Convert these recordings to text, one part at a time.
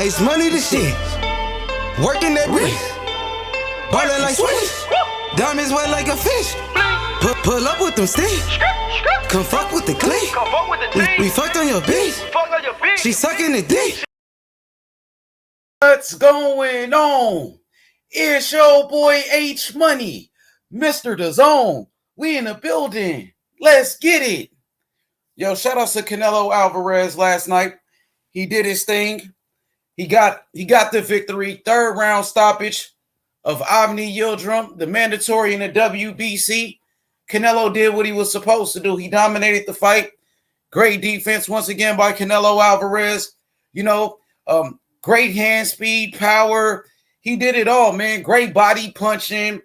Ace money the shit. Working that bitch. Ballin' like Swish. Diamonds wet like a fish. Pull up with them sticks. Come fuck with the clique. We fucked on your bitch. She sucking the dick. What's going on? It's your boy H Money, Mr. The Zone. We in the building. Let's get it. Yo, shout out to Canelo Alvarez last night. He did his thing. He got the victory. Third round stoppage of Avni Yildirim, the mandatory in the WBC. Canelo did what he was supposed to do. He dominated the fight. Great defense once again by Canelo Alvarez. Great hand speed, power. He did it all, man. Great body punching.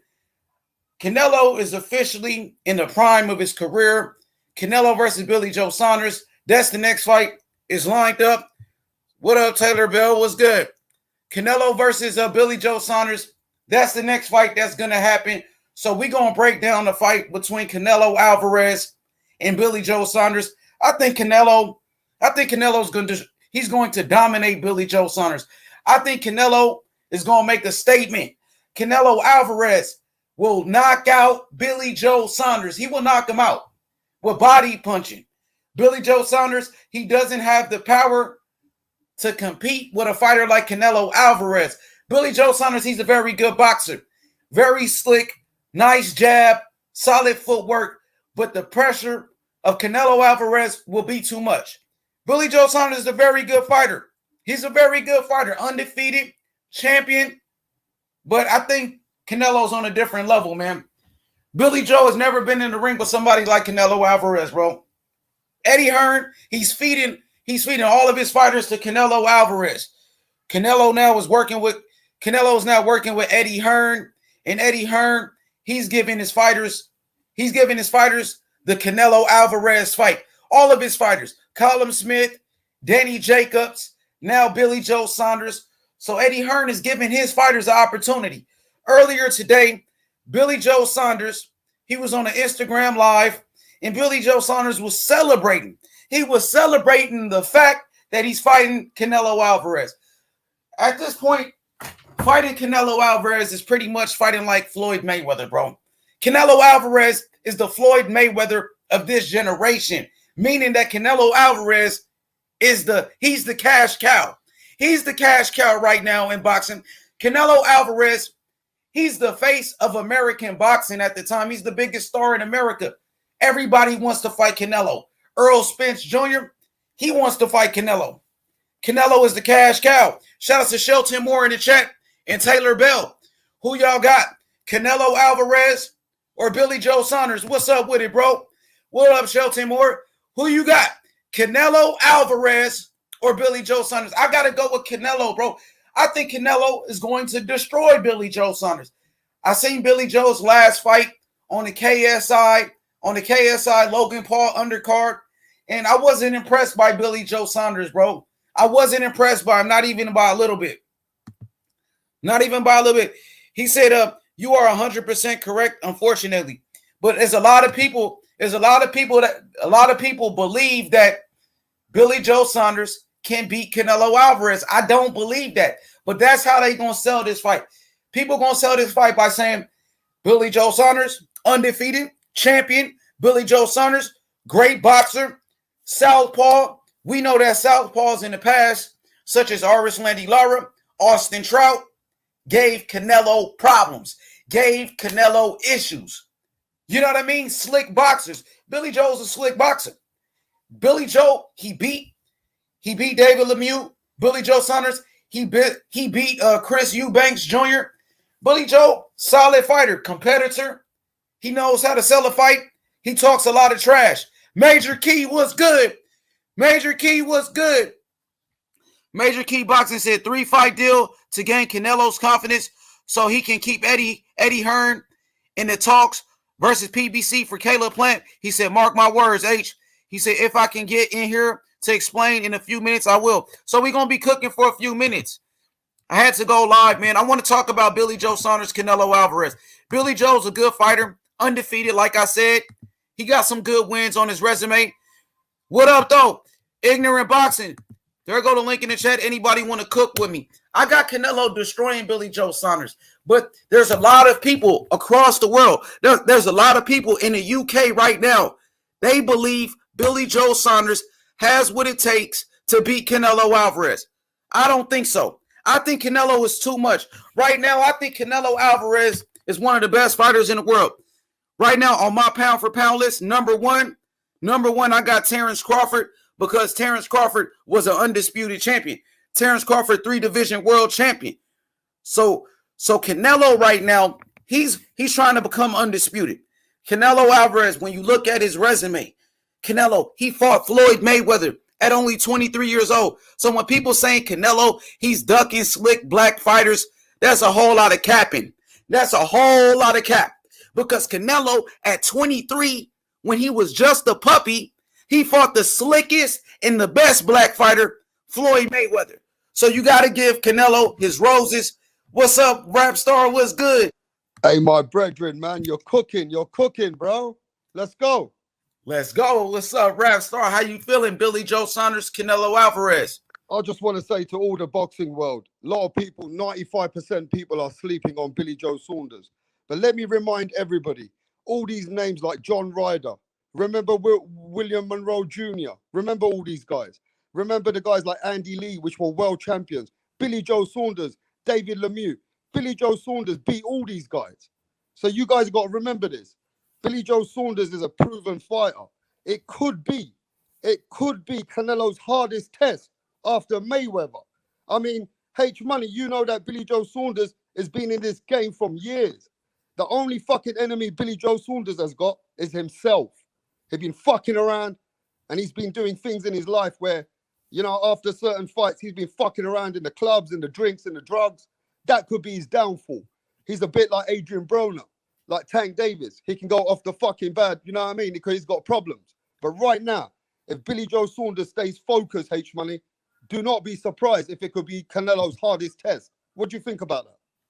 Canelo is officially in the prime of his career. Canelo versus Billy Joe Saunders. That's the next fight. Is lined up. What up, Taylor Bell? What's good? Canelo versus Billy Joe Saunders. That's the next fight that's going to happen. So we're going to break down the fight between Canelo Alvarez and Billy Joe Saunders. I think Canelo's going to dominate Billy Joe Saunders. I think Canelo is going to make a statement. Canelo Alvarez will knock out Billy Joe Saunders. He will knock him out with body punching. Billy Joe Saunders, he doesn't have the power to compete with a fighter like Canelo Alvarez. Billy Joe Saunders, he's a very good boxer. Very slick, nice jab, solid footwork, but the pressure of Canelo Alvarez will be too much. Billy Joe Saunders is a very good fighter. He's a very good fighter, undefeated, champion, but I think Canelo's on a different level, man. Billy Joe has never been in the ring with somebody like Canelo Alvarez, bro. Eddie Hearn, he's feeding all of his fighters to Canelo Alvarez. Canelo's now working with Eddie Hearn, and Eddie Hearn, he's giving his fighters the Canelo Alvarez fight. All of his fighters, Callum Smith, Danny Jacobs, now Billy Joe Saunders. So Eddie Hearn is giving his fighters an opportunity. Earlier today, Billy Joe Saunders, he was on an Instagram Live, and Billy Joe Saunders was celebrating. He was celebrating the fact that he's fighting Canelo Alvarez. At this point, fighting Canelo Alvarez is pretty much fighting like Floyd Mayweather, bro. Canelo Alvarez is the Floyd Mayweather of this generation, meaning that Canelo Alvarez he's the cash cow. He's the cash cow right now in boxing. Canelo Alvarez, he's the face of American boxing at the time. He's the biggest star in America. Everybody wants to fight Canelo. Earl Spence Jr., he wants to fight Canelo. Canelo is the cash cow. Shout out to Shelton Moore in the chat and Taylor Bell. Who y'all got? Canelo Alvarez or Billy Joe Saunders? What's up with it, bro? What up, Shelton Moore? Who you got? Canelo Alvarez or Billy Joe Saunders? I got to go with Canelo, bro. I think Canelo is going to destroy Billy Joe Saunders. I seen Billy Joe's last fight on the KSI Logan Paul undercard, and I wasn't impressed by Billy Joe Saunders, bro. I wasn't impressed by him, not even by a little bit. Not even by a little bit. He said, you are 100% correct, unfortunately. But there's a lot of people believe that Billy Joe Saunders can beat Canelo Alvarez. I don't believe that. But that's how they going to sell this fight. People going to sell this fight by saying Billy Joe Saunders, undefeated, champion. Billy Joe Saunders, great boxer. Southpaw. We know that Southpaws in the past, such as Aris Landy Lara, Austin Trout, gave Canelo problems, gave Canelo issues. You know what I mean? Slick boxers. Billy Joe's a slick boxer. Billy Joe, he beat David Lemieux. Billy Joe Saunders, he beat Chris Eubanks Jr. Billy Joe, solid fighter, competitor. He knows how to sell a fight. He talks a lot of trash. Major Key was good. Major Key was good. Major Key Boxing said 3-fight deal to gain Canelo's confidence so he can keep Eddie Hearn in the talks versus PBC for Caleb Plant. He said, mark my words, H. He said, if I can get in here to explain in a few minutes, I will. So we're going to be cooking for a few minutes. I had to go live, man. I want to talk about Billy Joe Saunders, Canelo Alvarez. Billy Joe's a good fighter, undefeated, like I said. He got some good wins on his resume. What up, though? Ignorant Boxing. There go the link in the chat. Anybody want to cook with me? I got Canelo destroying Billy Joe Saunders. But there's a lot of people across the world. There's a lot of people in the UK right now. They believe Billy Joe Saunders has what it takes to beat Canelo Alvarez. I don't think so. I think Canelo is too much. Right now, I think Canelo Alvarez is one of the best fighters in the world. Right now, on my pound for pound list, number one, I got Terrence Crawford, because Terrence Crawford was an undisputed champion. Terrence Crawford, 3-division world champion. So Canelo right now, he's trying to become undisputed. Canelo Alvarez, when you look at his resume, Canelo, he fought Floyd Mayweather at only 23 years old. So when people saying Canelo, he's ducking slick black fighters, that's a whole lot of capping. That's a whole lot of cap. Because Canelo at 23, when he was just a puppy, he fought the slickest and the best black fighter, Floyd Mayweather. So you got to give Canelo his roses. What's up, Rap Star? What's good? Hey, my brethren, man, you're cooking, bro. Let's go. Let's go. What's up, Rap Star? How you feeling, Billy Joe Saunders, Canelo Alvarez? I just want to say to all the boxing world, a lot of people, 95% people are sleeping on Billy Joe Saunders. But let me remind everybody, all these names like John Ryder, remember William Monroe Jr., remember all these guys. Remember the guys like Andy Lee, which were world champions. Billy Joe Saunders, David Lemieux. Billy Joe Saunders beat all these guys. So you guys got to remember this. Billy Joe Saunders is a proven fighter. It could be Canelo's hardest test after Mayweather. I mean, H-Money, you know that Billy Joe Saunders has been in this game from years. The only fucking enemy Billy Joe Saunders has got is himself. He's been fucking around and he's been doing things in his life where, you know, after certain fights, he's been fucking around in the clubs and the drinks and the drugs. That could be his downfall. He's a bit like Adrian Broner, like Tank Davis. He can go off the fucking bad, you know what I mean? Because he's got problems. But right now, if Billy Joe Saunders stays focused, H-Money, do not be surprised if it could be Canelo's hardest test. What do you think about that?